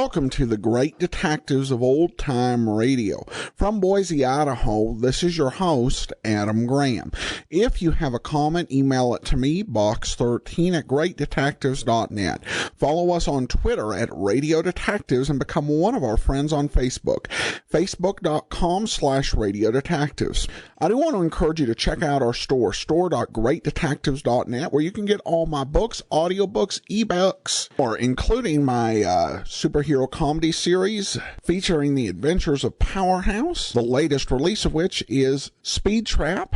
Welcome to the Great Detectives of Old Time Radio. From Boise, Idaho, this is your host, Adam Graham. If you have a comment, email it to me, box13@greatdetectives.net. Follow us on Twitter at Radio Detectives and become one of our friends on Facebook, facebook.com/Radio Detectives. I do want to encourage you to check out our store, store.greatdetectives.net, where you can get all my books, audiobooks, ebooks, or including my superhero comedy series featuring the adventures of Powerhouse, the latest release of which is Speed Trap.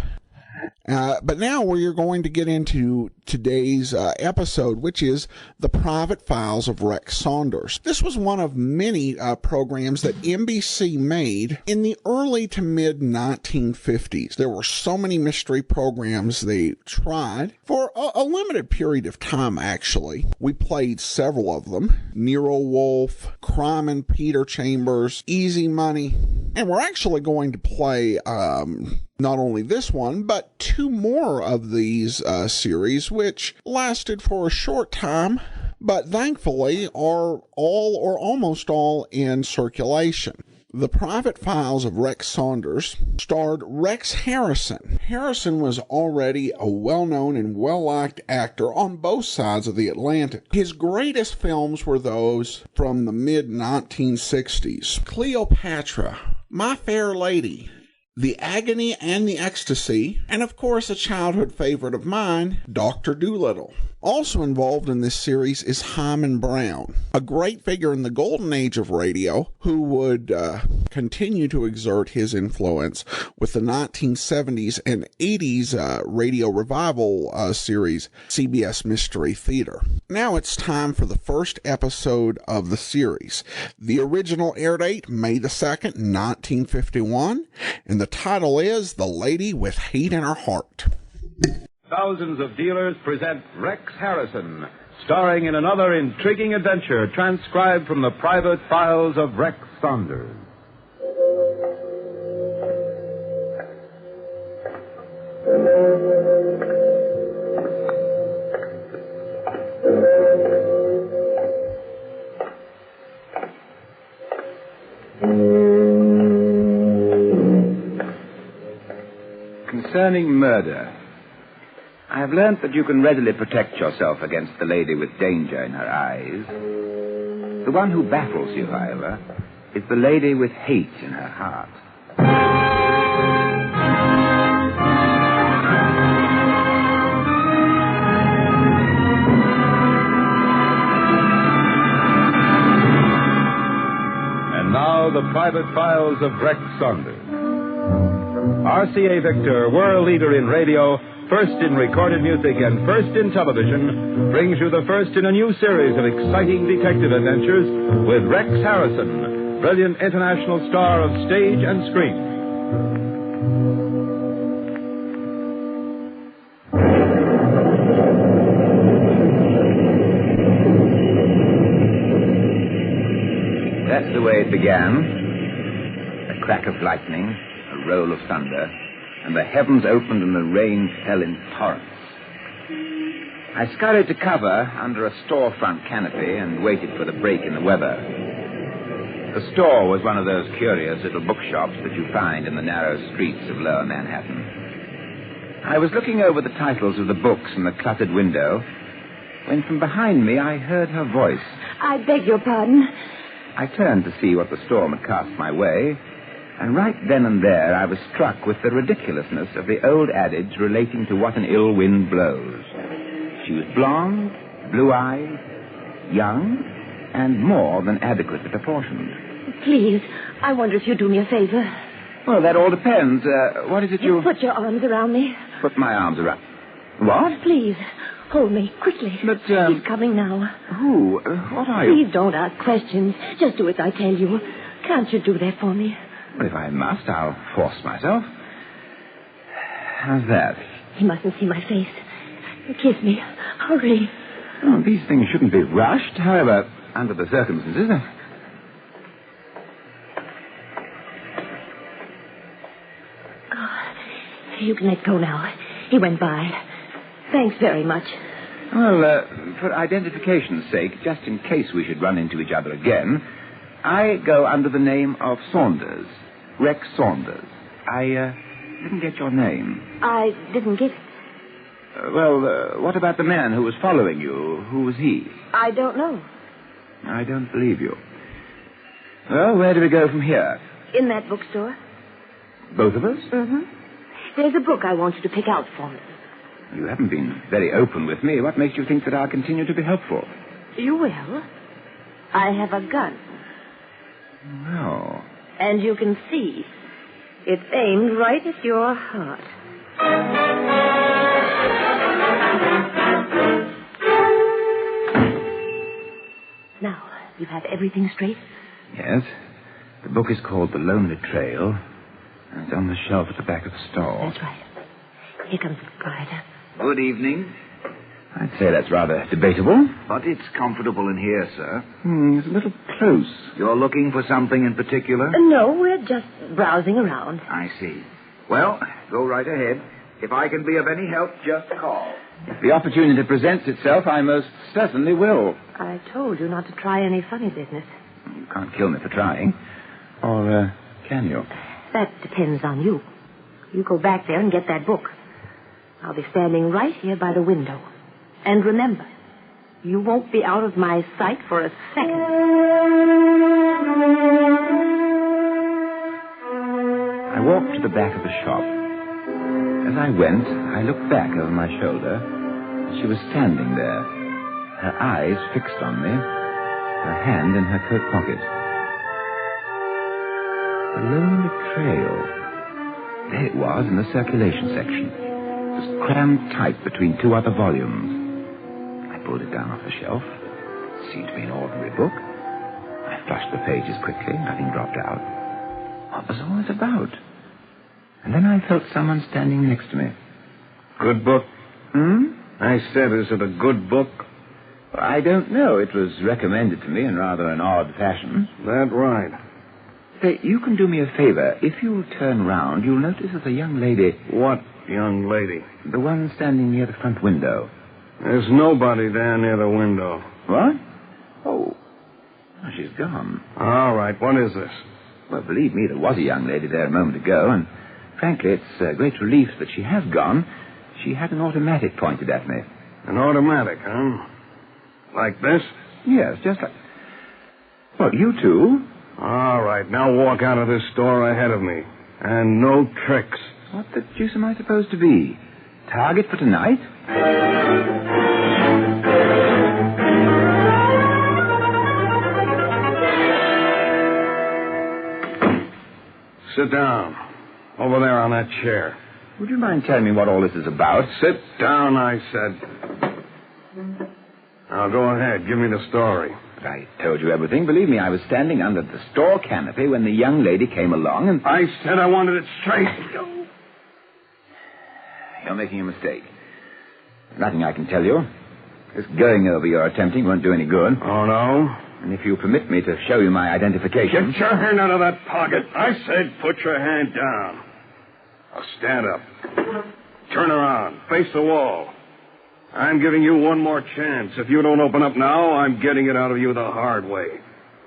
But now we're going to get into today's episode, which is The Private Files of Rex Saunders. This was one of many programs that NBC made in the early to mid 1950s. There were so many mystery programs they tried for a limited period of time, actually. We played several of them. Nero Wolfe, Crime and Peter Chambers, Easy Money. And we're actually going to play not only this one, but two more of these series, which lasted for a short time, but thankfully are all or almost all in circulation. The Private Files of Rex Saunders starred Rex Harrison. Harrison was already a well-known and well-liked actor on both sides of the Atlantic. His greatest films were those from the mid-1960s. Cleopatra, My Fair Lady, The Agony and the Ecstasy, and of course a childhood favorite of mine, Dr. Dolittle. Also involved in this series is Hyman Brown, a great figure in the golden age of radio who would continue to exert his influence with the 1970s and 80s radio revival series, CBS Mystery Theater. Now it's time for the first episode of the series. The original air date, May the 2nd, 1951, and the title is The Lady with Hate in Her Heart. Thousands of dealers present Rex Harrison, starring in another intriguing adventure transcribed from the private files of Rex Saunders. Concerning murder, I have learnt that you can readily protect yourself against the lady with danger in her eyes. The one who baffles you, however, is the lady with hate in her heart. And now, the private files of Rex Saunders. RCA Victor, world leader in radio, first in recorded music and first in television, brings you the first in a new series of exciting detective adventures with Rex Harrison, brilliant international star of stage and screen. That's the way it began. A crack of lightning, a roll of thunder, and the heavens opened and the rain fell in torrents. I scurried to cover under a storefront canopy and waited for the break in the weather. The store was one of those curious little bookshops that you find in the narrow streets of lower Manhattan. I was looking over the titles of the books in the cluttered window when from behind me I heard her voice. I beg your pardon. I turned to see what the storm had cast my way, and right then and there I was struck with the ridiculousness of the old adage relating to what an ill wind blows. She was blonde, blue-eyed, young, and more than adequately proportioned. Please, I wonder if you'd do me a favor. Well, that all depends. What is it you... Put your arms around me. Put my arms around... What? Please, hold me, quickly. But, He's coming now. Who? What are you? Please don't ask questions. Just do as I tell you. Can't you do that for me? Well, if I must, I'll force myself. How's that? He mustn't see my face. Kiss me. Hurry. Oh, these things shouldn't be rushed. However, under the circumstances... Oh, you can let go now. He went by. Thanks very much. Well, for identification's sake, just in case we should run into each other again, I go under the name of Saunders. Rex Saunders. I didn't get your name. I didn't get it. What about the man who was following you? Who was he? I don't know. I don't believe you. Well, where do we go from here? In that bookstore. Both of us? Mm-hmm. There's a book I want you to pick out for me. You haven't been very open with me. What makes you think that I'll continue to be helpful? You will. I have a gun. No. And you can see. It's aimed right at your heart. Now, you have everything straight? Yes. The book is called The Lonely Trail, and it's on the shelf at the back of the store. That's right. Here comes the proprietor. Good evening. I'd say that's rather debatable. But it's comfortable in here, sir. It's a little close. You're looking for something in particular? No, we're just browsing around. I see. Well, go right ahead. If I can be of any help, just call. If the opportunity presents itself, I most certainly will. I told you not to try any funny business. You can't kill me for trying. Or, can you? That depends on you. You go back there and get that book. I'll be standing right here by the window. And remember, you won't be out of my sight for a second. I walked to the back of the shop. As I went, I looked back over my shoulder. She was standing there, her eyes fixed on me, her hand in her coat pocket. The Lonely Trail. There it was in the circulation section. It was crammed tight between two other volumes. I pulled it down off the shelf. It seemed to be an ordinary book. I flushed the pages quickly. Nothing dropped out. What was all this about? And then I felt someone standing next to me. Good book? Hmm? I said, is it a good book? I don't know. It was recommended to me in rather an odd fashion. That right. Say, you can do me a favor. If you'll turn round, you'll notice there's a young lady. What young lady? The one standing near the front window. There's nobody there near the window. What? Oh, she's gone. All right, what is this? Well, believe me, there was a young lady there a moment ago, and frankly, it's a great relief that she has gone. She had an automatic pointed at me. An automatic, huh? Like this? Yes, just like... Well, you two. All right, now walk out of this store ahead of me. And no tricks. What the deuce am I supposed to be? Target for tonight? Sit down. Over there on that chair. Would you mind telling me what all this is about? Sit down, I said. Now go ahead. Give me the story. But I told you everything. Believe me, I was standing under the store canopy when the young lady came along and... I said I wanted it straight. You're making a mistake. Nothing I can tell you. This going over you're attempting won't do any good. Oh, no? And if you permit me to show you my identification... Get your hand out of that pocket. I said put your hand down. Now stand up. Turn around. Face the wall. I'm giving you one more chance. If you don't open up now, I'm getting it out of you the hard way.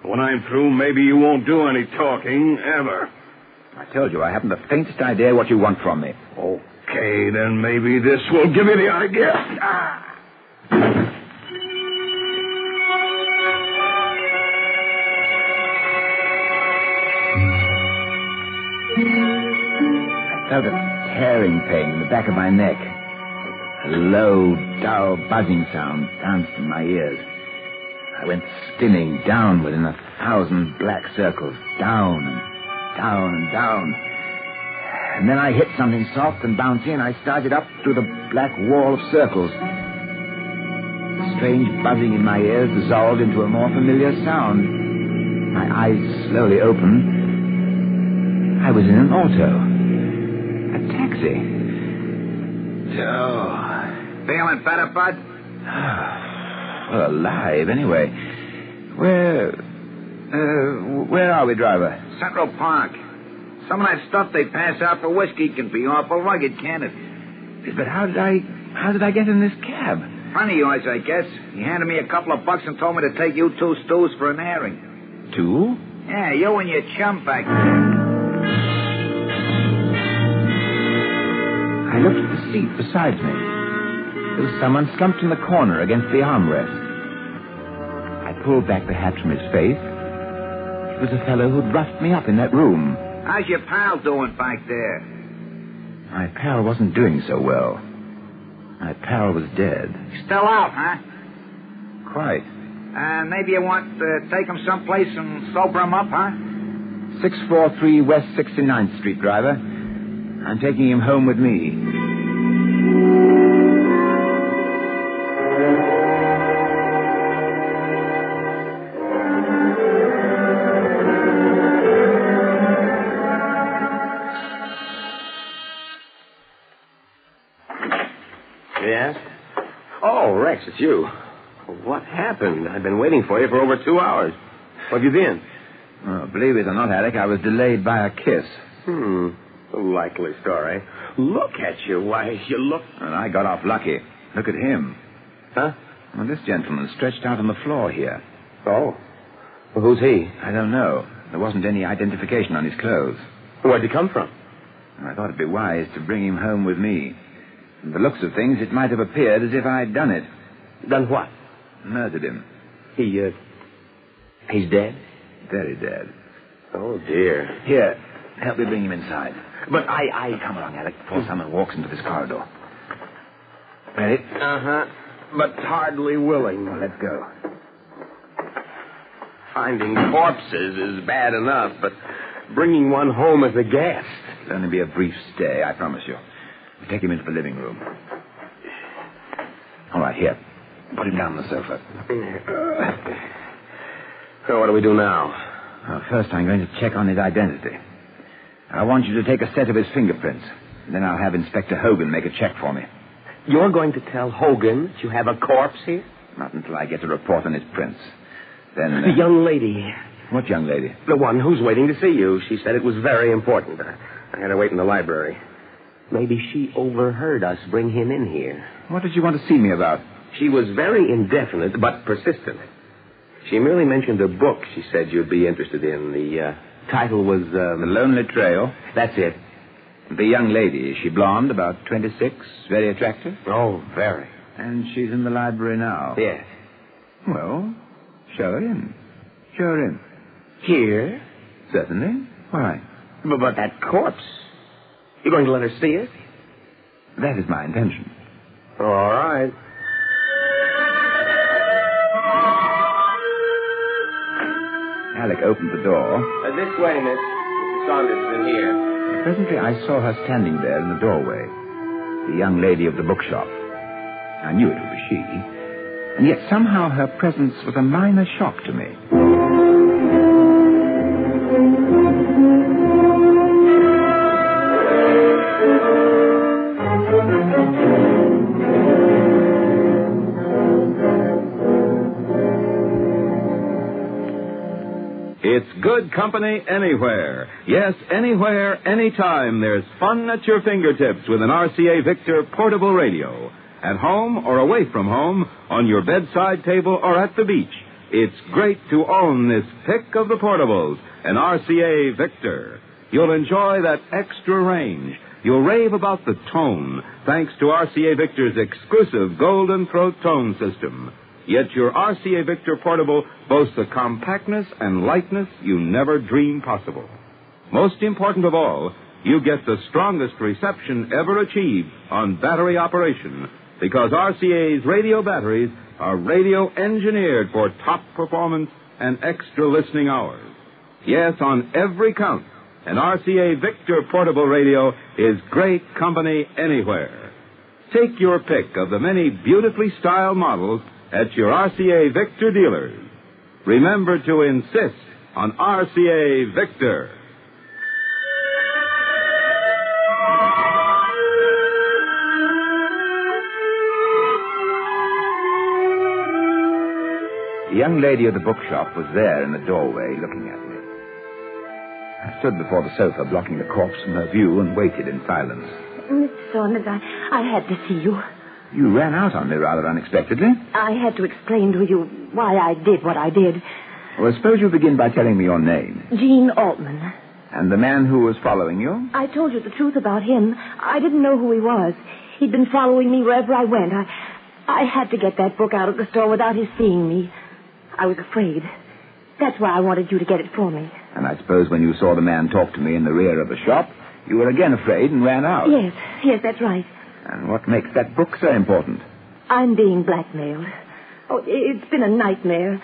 When I'm through, maybe you won't do any talking, ever. I told you I haven't the faintest idea what you want from me. Okay, then maybe this will give you the idea. Ah! I felt a tearing pain in the back of my neck. A low, dull, buzzing sound danced in my ears. I went spinning downward in 1,000 black circles, down and down and down. And then I hit something soft and bouncy, and I started up through the black wall of circles. The strange buzzing in my ears dissolved into a more familiar sound. My eyes slowly opened. I was in an auto. A taxi. So, feeling better, Bud? Well, alive, anyway. Where are we, driver? Central Park. Some of that stuff they pass out for whiskey can be awful rugged, can't it? But how did I get in this cab? Friend of yours, I guess. He handed me a couple of bucks and told me to take you two stews for an airing. Two? Yeah, you and your chum back there. I looked at the seat beside me. There was someone slumped in the corner against the armrest. I pulled back the hat from his face. It was a fellow who'd roughed me up in that room. How's your pal doing back there? My pal wasn't doing so well. My pal was dead. Still out, huh? Quite. Maybe you want to take him someplace and sober him up, huh? 643 West 69th Street, driver. I'm taking him home with me. Yes? Oh, Rex, it's you. What happened? I've been waiting for you for over 2 hours. Where have you been? Oh, believe it or not, Alec, I was delayed by a kiss. A likely story. Look at you. Why, you look... And I got off lucky. Look at him. Huh? Well, this gentleman stretched out on the floor here. Oh. Well, who's he? I don't know. There wasn't any identification on his clothes. Where'd he come from? I thought it'd be wise to bring him home with me. From the looks of things, it might have appeared as if I'd done it. Done what? Murdered him. He's dead? Very dead. Oh, dear. Here, help me bring him inside. But Come along, Alec, before someone walks into this corridor. Ready? Uh-huh. But hardly willing. Well, let's go. Finding corpses is bad enough, but bringing one home as a guest... It'll only be a brief stay, I promise you. We'll take him into the living room. All right, here. Put him down on the sofa. So what do we do now? Well, first, I'm going to check on his identity. I want you to take a set of his fingerprints. Then I'll have Inspector Hogan make a check for me. You're going to tell Hogan that you have a corpse here? Not until I get a report on his prints. Then... The young lady. What young lady? The one who's waiting to see you. She said it was very important. I had her wait in the library. Maybe she overheard us bring him in here. What did you want to see me about? She was very indefinite, but persistent. She merely mentioned a book she said you'd be interested in. The title was... The Lonely Trail. That's it. The young lady, is she blonde, about 26, very attractive? Oh, very. And she's in the library now? Yes. Well, show her in. Show her in. Here? Certainly. Why? But that corpse... You're going to let her see it? That is my intention. All right. Alec opened the door. This way, miss. Mr. Saunders is in here. Presently, I saw her standing there in the doorway. The young lady of the bookshop. I knew it would be she. And yet somehow her presence was a minor shock to me. It's good company anywhere. Yes, anywhere, anytime. There's fun at your fingertips with an RCA Victor portable radio. At home or away from home, on your bedside table or at the beach. It's great to own this pick of the portables, an RCA Victor. You'll enjoy that extra range. You'll rave about the tone, thanks to RCA Victor's exclusive Golden Throat tone system. Yet your RCA Victor portable boasts a compactness and lightness you never dreamed possible. Most important of all, you get the strongest reception ever achieved on battery operation, because RCA's radio batteries are radio engineered for top performance and extra listening hours. Yes, on every count, an RCA Victor portable radio is great company anywhere. Take your pick of the many beautifully styled models at your RCA Victor dealers. Remember to insist on RCA Victor. The young lady of the bookshop was there in the doorway looking at me. I stood before the sofa, blocking the corpse from her view, and waited in silence. Mr. Saunders, I had to see you. You ran out on me rather unexpectedly. I had to explain to you why I did what I did. Well, suppose you begin by telling me your name. Jean Altman. And the man who was following you? I told you the truth about him. I didn't know who he was. He'd been following me wherever I went. I had to get that book out of the store without his seeing me. I was afraid. That's why I wanted you to get it for me. And I suppose when you saw the man talk to me in the rear of the shop, you were again afraid and ran out. Yes, that's right. And what makes that book so important? I'm being blackmailed. Oh, it's been a nightmare.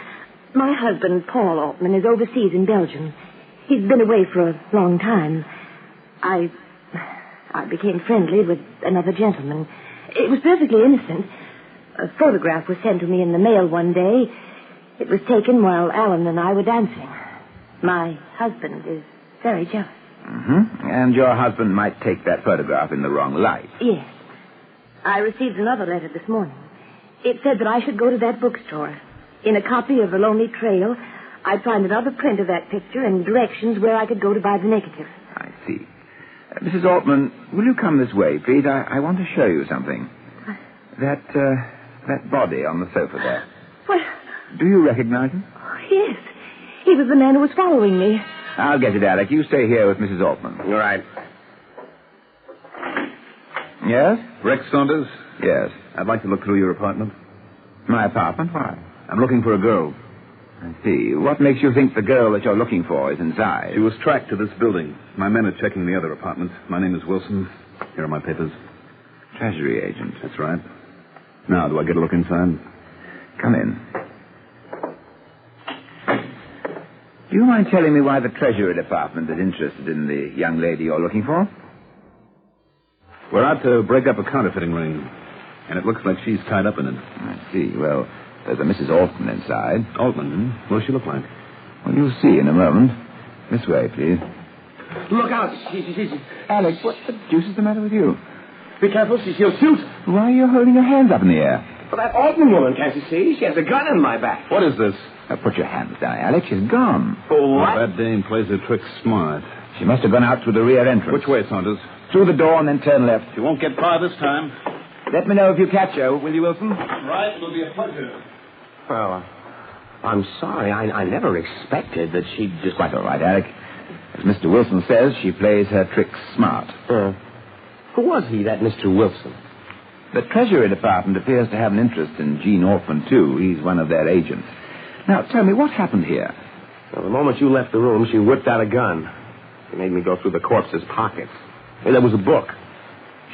My husband, Paul Altman, is overseas in Belgium. He's been away for a long time. I became friendly with another gentleman. It was perfectly innocent. A photograph was sent to me in the mail one day. It was taken while Alan and I were dancing. My husband is very jealous. Mm-hmm. And your husband might take that photograph in the wrong light. Yes. I received another letter this morning. It said that I should go to that bookstore. In a copy of The Lonely Trail, I'd find another print of that picture and directions where I could go to buy the negative. I see. Mrs. Altman, will you come this way, please? I want to show you something. That body on the sofa there. What? Do you recognize him? Oh, yes. He was the man who was following me. I'll get it, Alec. You stay here with Mrs. Altman. All right. Yes? Rex Saunders? Yes. I'd like to look through your apartment. My apartment? Why? I'm looking for a girl. I see. What makes you think the girl that you're looking for is inside? She was tracked to this building. My men are checking the other apartment. My name is Wilson. Here are my papers. Treasury agent. That's right. Now, do I get a look inside? Come in. Do you mind telling me why the Treasury Department is interested in the young lady you're looking for? We're out to break up a counterfeiting ring, and it looks like she's tied up in it. I see. Well, there's a Mrs. Altman inside. Altman, What does she look like? Well, you'll see in a moment. This way, please. Look out. She's... Alex, what the deuce is the matter with you? Be careful. She'll shoot. Why are you holding your hands up in the air? Well, that Altman woman, can't you see? She has a gun in my back. What is this? Now, put your hands down, Alex. She's gone. For what? That dame plays her tricks smart. She must have gone out through the rear entrance. Which way, Saunders? Through the door and then turn left. She won't get far this time. Let me know if you catch her, will you, Wilson? Right, it'll be a pleasure. Well, I'm sorry. I never expected that she'd just... Quite all right, Alec. As Mr. Wilson says, she plays her tricks smart. Who was he, that Mr. Wilson? The Treasury Department appears to have an interest in Gene Orphan, too. He's one of their agents. Now, tell me, what happened here? Well, the moment you left the room, she whipped out a gun. She made me go through the corpse's pockets. There was a book.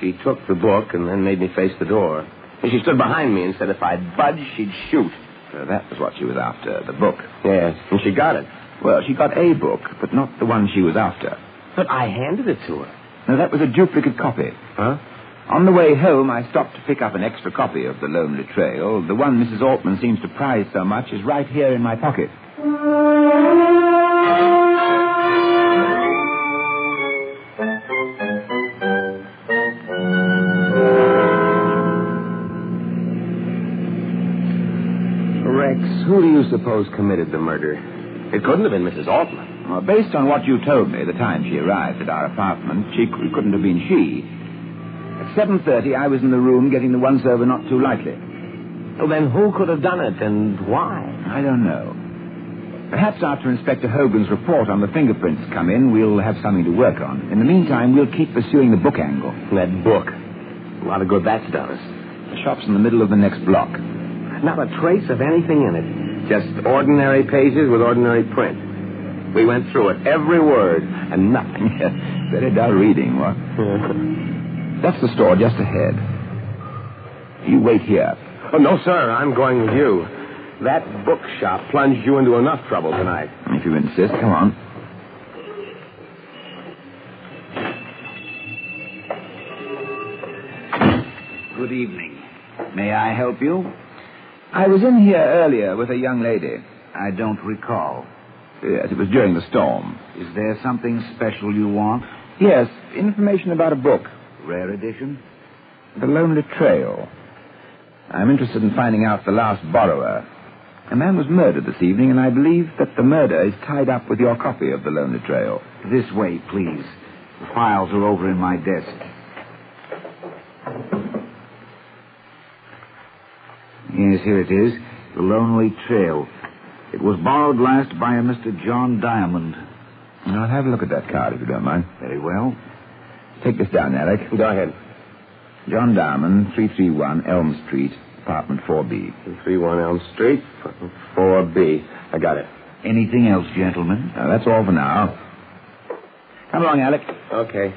She took the book and then made me face the door. And she stood behind me and said if I'd budge, she'd shoot. So that was what she was after, the book. Yes, and she got it. Well, she got a book, but not the one she was after. But I handed it to her. No, that was a duplicate copy. Huh? On the way home, I stopped to pick up an extra copy of The Lonely Trail. The one Mrs. Altman seems to prize so much is right here in my pocket. Rex, who do you suppose committed the murder? It couldn't have been Mrs. Altman. Well, based on what you told me the time she arrived at our apartment, it couldn't have been she. At 7:30, I was in the room getting the once-over not too lightly. Well, then who could have done it and why? I don't know. Perhaps after Inspector Hogan's report on the fingerprints come in, we'll have something to work on. In the meantime, we'll keep pursuing the book angle. That book. A lot of good that's done us. The shop's in the middle of the next block. Not a trace of anything in it. Just ordinary pages with ordinary print. We went through it, every word, and nothing. Very dull reading, what? That's the store just ahead. You wait here. Oh, no, sir. I'm going with you. That bookshop plunged you into enough trouble tonight. If you insist, come on. Good evening. May I help you? I was in here earlier with a young lady. I don't recall. Yes, it was during the storm. Is there something special you want? Yes, information about a book. Rare edition? The Lonely Trail. I'm interested in finding out the last borrower. A man was murdered this evening, and I believe that the murder is tied up with your copy of The Lonely Trail. This way, please. The files are over in my desk. Yes, here it is. The Lonely Trail. It was borrowed last by a Mr. John Diamond. I'll have a look at that card, if you don't mind. Very well. Take this down, Alec. Go ahead. John Diamond, 331 Elm Street, apartment 4B. 331 Elm Street, 4B. I got it. Anything else, gentlemen? That's all for now. Come along, Alec. Okay.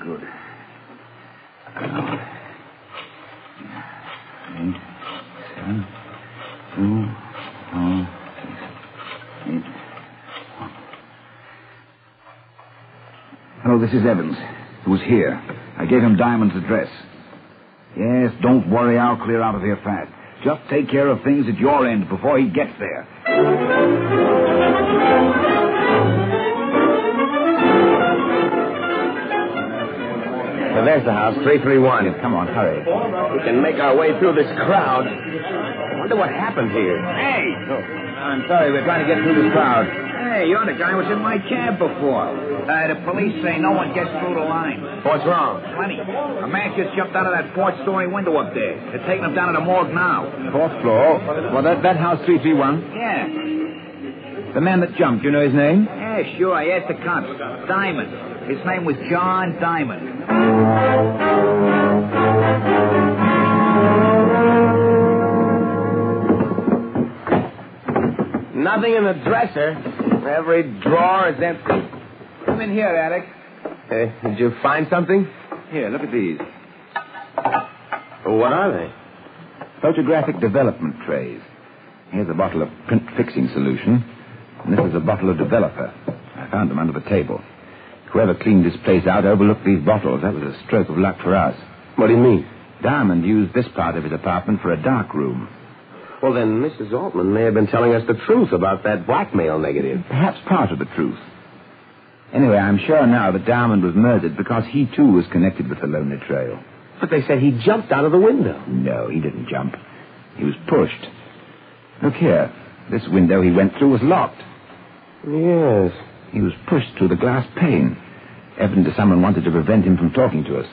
Good. 8, 7, 2, 4, 6, 8. Hello, this is Evans, who was here. I gave him Diamond's address. Yes, don't worry, I'll clear out of here fast. Just take care of things at your end before he gets there. So there's the house, 331. Yes, come on, hurry. We can make our way through this crowd. I wonder what happened here. Hey! I'm sorry, we're trying to get through this crowd. Hey, you're the guy who was in my cab before. The police say no one gets through the line. What's wrong? Plenty. A man just jumped out of that fourth-story window up there. They're taking him down to the morgue now. Fourth floor. Well, that house, 331. Yeah. The man that jumped, you know his name? Yeah, sure. I asked the cops. Diamond. His name was John Diamond. Nothing in the dresser. Every drawer is empty. Come in here, Alec. Did you find something? Here, look at these. What are they? Photographic development trays. Here's a bottle of print fixing solution. And this is a bottle of developer. I found them under the table. Whoever cleaned this place out overlooked these bottles. That was a stroke of luck for us. What do you mean? Diamond used this part of his apartment for a dark room. Well, then Mrs. Altman may have been telling us the truth about that blackmail negative. Perhaps part of the truth. Anyway, I'm sure now that Diamond was murdered because he, too, was connected with the Lonely Trail. But they said he jumped out of the window. No, he didn't jump. He was pushed. Look here. This window he went through was locked. Yes. He was pushed through the glass pane. Evidently someone wanted to prevent him from talking to us.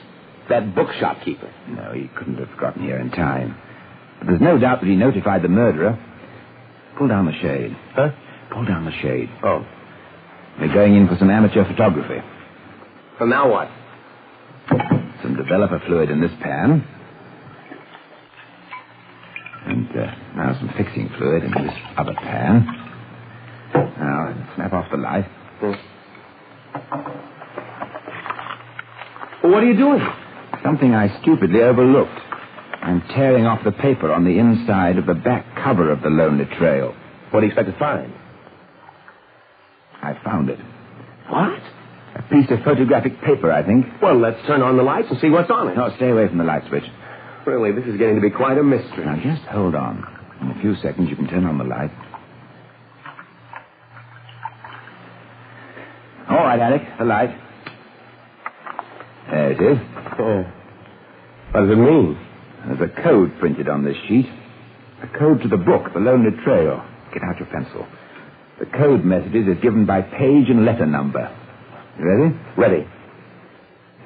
That bookshop keeper. No, he couldn't have gotten here in time. But there's no doubt that he notified the murderer. Pull down the shade. Huh? Pull down the shade. Oh. We're going in for some amateur photography. So now what? Some developer fluid in this pan. And now some fixing fluid in this other pan. Now, snap off the light. Well, what are you doing? Something I stupidly overlooked. I'm tearing off the paper on the inside of the back cover of the Lonely Trail. What do you expect to find? I found it. What? A piece of photographic paper, I think. Well, let's turn on the lights and see what's on it. No, stay away from the light switch. Really, this is getting to be quite a mystery. Now, just hold on. In a few seconds, you can turn on the light. All right, Alec, the light. There it is. What does it mean? There's a code printed on this sheet. A code to the book, The Lonely Trail. Get out your pencil. The code messages is given by page and letter number. You ready? Ready.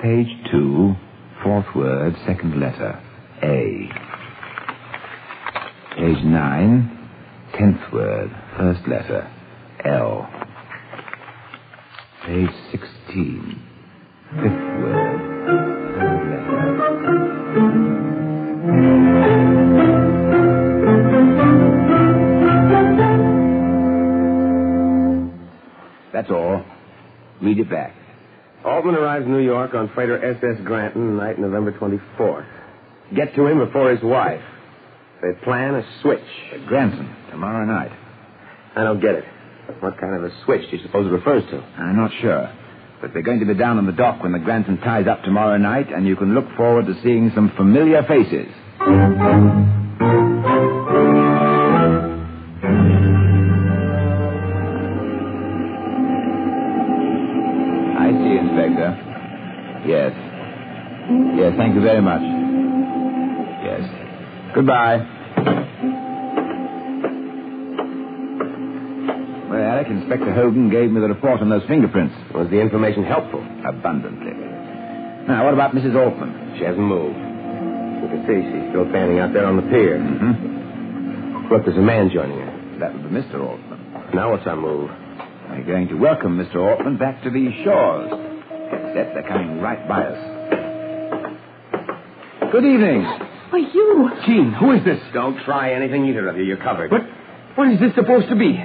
Page 2, fourth word, second letter, A. Page 9, 10th word, first letter, L. Page 16, fifth word, third letter. That's all. Read it back. Altman arrives in New York on freighter SS Granton, night November 24th. Get to him before his wife. They plan a switch. At Granton, tomorrow night. I don't get it. What kind of a switch do you suppose it refers to? I'm not sure. But they're going to be down on the dock when the Granton ties up tomorrow night, and you can look forward to seeing some familiar faces. I see, Inspector. Yes. Yes, thank you very much. Yes. Goodbye. Well, Alec, Inspector Hogan gave me the report on those fingerprints. Was the information helpful? Abundantly. Now, what about Mrs. Altman? She hasn't moved. You can see she's still standing out there on the pier. Mm-hmm. Look, there's a man joining her. That would be Mr. Altman. Now what's our move? We're going to welcome Mr. Altman back to these shores. Except they're coming right by us. Good evening. Why, you. Gene, who is this? Don't try anything, either of you. You're covered. What is this supposed to be?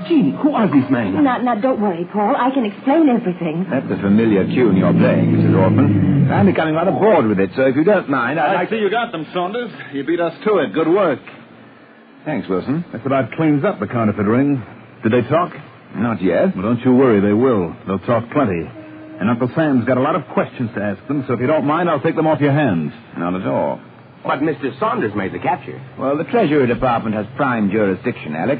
Gene, who are these men? Now, don't worry, Paul. I can explain everything. That's a familiar tune you're playing, Mrs. Altman. I'm becoming rather bored with it, so if you don't mind, I see you got them, Saunders. You beat us to it. Good work. Thanks, Wilson. That's about cleans up the counterfeit ring. Did they talk? Not yet. Well, don't you worry. They will. They'll talk plenty. And Uncle Sam's got a lot of questions to ask them, so if you don't mind, I'll take them off your hands. Not at all. But Mr. Saunders made the capture. Well, the Treasury Department has prime jurisdiction, Alec.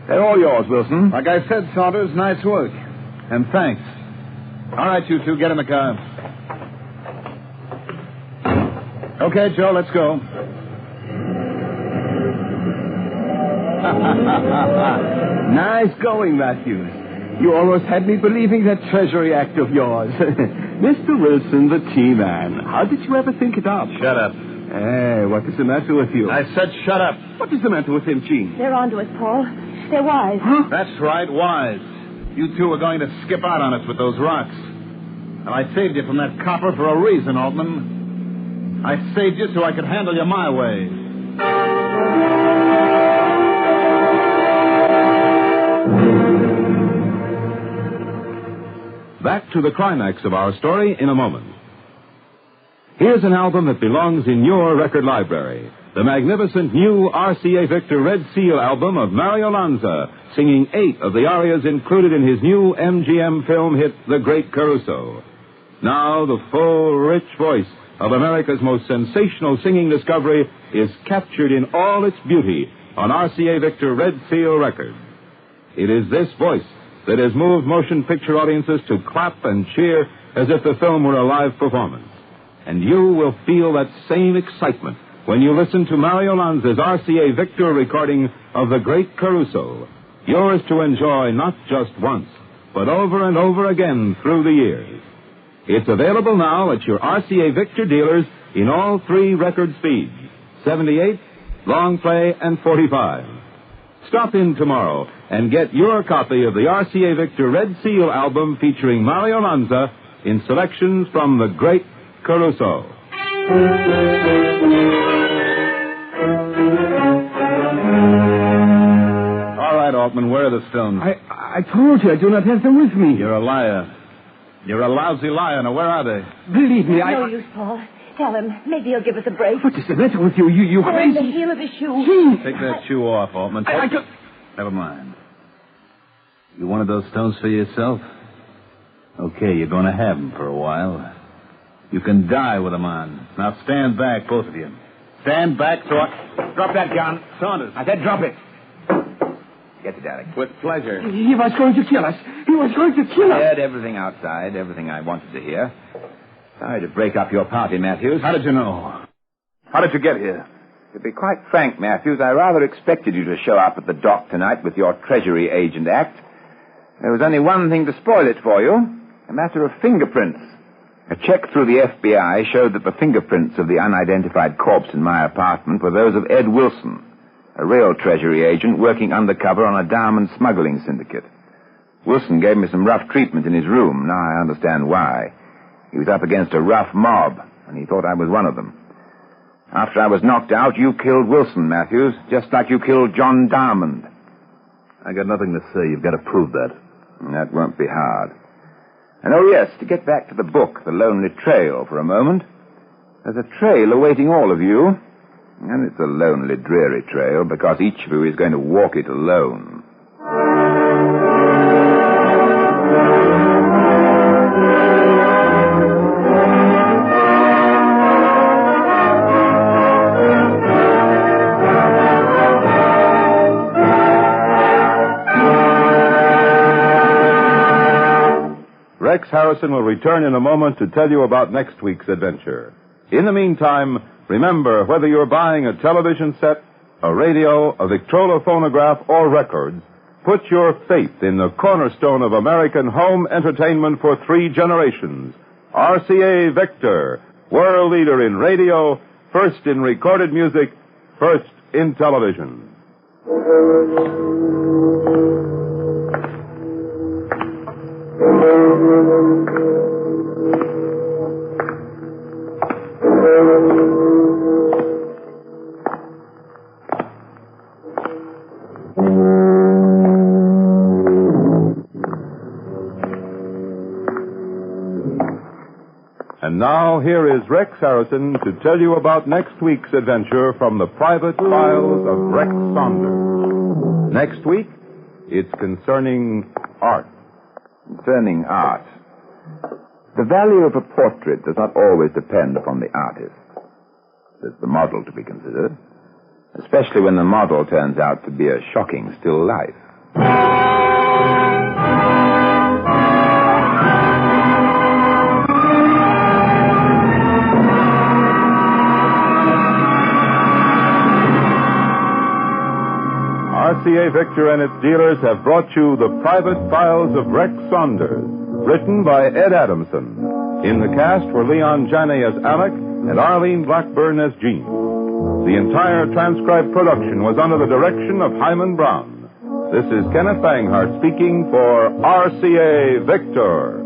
They're all yours, Wilson. Like I said, Saunders, nice work. And thanks. All right, you two, get in the car. Okay, Joe, let's go. Nice going, Matthews. You almost had me believing that Treasury Act of yours. Mr. Wilson, the T-Man. How did you ever think it up? Shut up. Hey, what is the matter with you? I said shut up. What is the matter with him, Gene? They're onto us, Paul. They're wise. Huh? That's right, wise. You two are going to skip out on us with those rocks. And I saved you from that copper for a reason, Altman. I saved you so I could handle you my way. Back to the climax of our story in a moment. Here's an album that belongs in your record library. The magnificent new RCA Victor Red Seal album of Mario Lanza, singing 8 of the arias included in his new MGM film hit, The Great Caruso. Now the full, rich voice of America's most sensational singing discovery is captured in all its beauty on RCA Victor Red Seal records. It is this voice that has moved motion picture audiences to clap and cheer as if the film were a live performance. And you will feel that same excitement when you listen to Mario Lanza's RCA Victor recording of The Great Caruso, yours to enjoy not just once, but over and over again through the years. It's available now at your RCA Victor dealers in all 3 record speeds, 78, long play, and 45. Stop in tomorrow and get your copy of the RCA Victor Red Seal album featuring Mario Lanza in selections from The Great Caruso. All right, Altman, where are the stones? I told you I do not have them with me. You're a liar. You're a lousy liar. Now, where are they? Believe me, No use, Paul. Tell him. Maybe he'll give us a break. What is the matter with you? You They're in the crazy? heel of his shoe. Gene! Take that shoe off, Altman. I could... Never mind. You wanted those stones for yourself? Okay, you're going to have them for a while. You can die with them on. Now stand back, both of you. Stand back so I... Drop that gun. Saunders. I said drop it. Get it, Alec. With pleasure. He was going to kill us. He was going to kill I us. heard everything outside, everything I wanted to hear. Sorry to break up your party, Matthews. How did you know? How did you get here? To be quite frank, Matthews, I rather expected you to show up at the dock tonight with your Treasury Agent Act. There was only one thing to spoil it for you, a matter of fingerprints. A check through the FBI showed that the fingerprints of the unidentified corpse in my apartment were those of Ed Wilson, a real Treasury agent working undercover on a diamond smuggling syndicate. Wilson gave me some rough treatment in his room. Now I understand why. He was up against a rough mob, and he thought I was one of them. After I was knocked out, you killed Wilson, Matthews, just like you killed John Diamond. I got nothing to say. You've got to prove that. That won't be hard. And oh yes, to get back to the book, The Lonely Trail, for a moment. There's a trail awaiting all of you. And it's a lonely, dreary trail, because each of you is going to walk it alone. Rex Harrison will return in a moment to tell you about next week's adventure. In the meantime, remember, whether you're buying a television set, a radio, a Victrola phonograph, or records, put your faith in the cornerstone of American home entertainment for 3 generations, RCA Victor, world leader in radio, first in recorded music, first in television. And now, here is Rex Harrison to tell you about next week's adventure from the private files of Rex Saunders. Next week, it's concerning art. Concerning art. The value of a portrait does not always depend upon the artist. There's the model to be considered, especially when the model turns out to be a shocking still life. RCA Victor and its dealers have brought you The Private Files of Rex Saunders, written by Ed Adamson. In the cast were Leon Janney as Alec and Arlene Blackburn as Jean. The entire transcribed production was under the direction of Hyman Brown. This is Kenneth Banghart speaking for RCA Victor.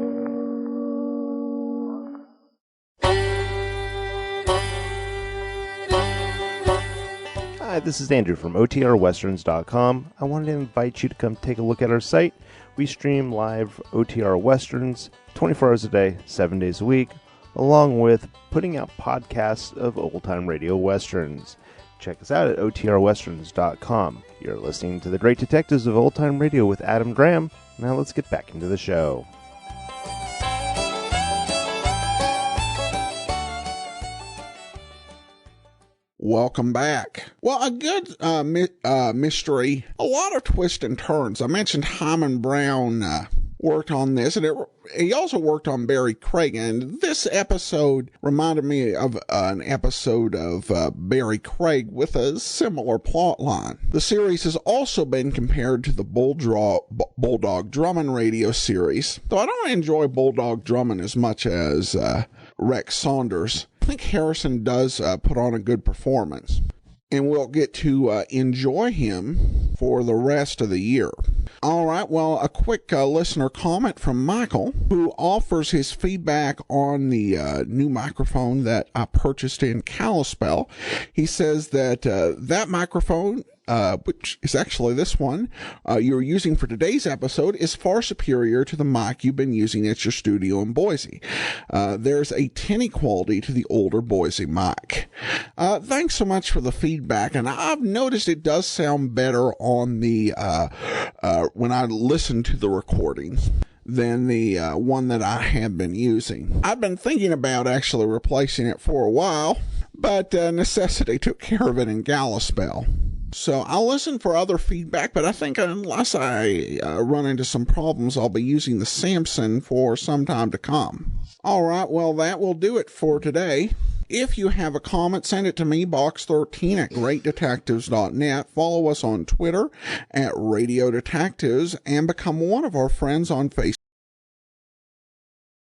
Hi, this is Andrew from OTRWesterns.com. I wanted to invite you to come take a look at our site. We stream live OTR Westerns 24 hours a day, 7 days a week, along with putting out podcasts of old-time radio westerns. Check us out at OTRWesterns.com. You're listening to The Great Detectives of Old-Time Radio with Adam Graham. Now let's get back into the show. Welcome back. Well, a good mystery, a lot of twists and turns. I mentioned Hyman Brown worked on this, and he also worked on Barry Craig, and this episode reminded me of an episode of Barry Craig with a similar plot line. The series has also been compared to the Bulldog Drummond radio series, though I don't enjoy Bulldog Drummond as much as Rex Saunders. I think Harrison does put on a good performance, and we'll get to enjoy him for the rest of the year. All right, well, a quick listener comment from Michael, who offers his feedback on the new microphone that I purchased in Kalispell. He says that that microphone, which is actually this one you're using for today's episode, is far superior to the mic you've been using at your studio in Boise. There's a tinny quality to the older Boise mic. Thanks so much for the feedback, and I've noticed it does sound better on the when I listen to the recordings than the one that I have been using. I've been thinking about actually replacing it for a while, but necessity took care of it in Kalispell. So I'll listen for other feedback, but I think unless I run into some problems, I'll be using the Samson for some time to come. All right, well, that will do it for today. If you have a comment, send it to me, box13 at greatdetectives.net. Follow us on Twitter at Radio Detectives, and become one of our friends on Facebook.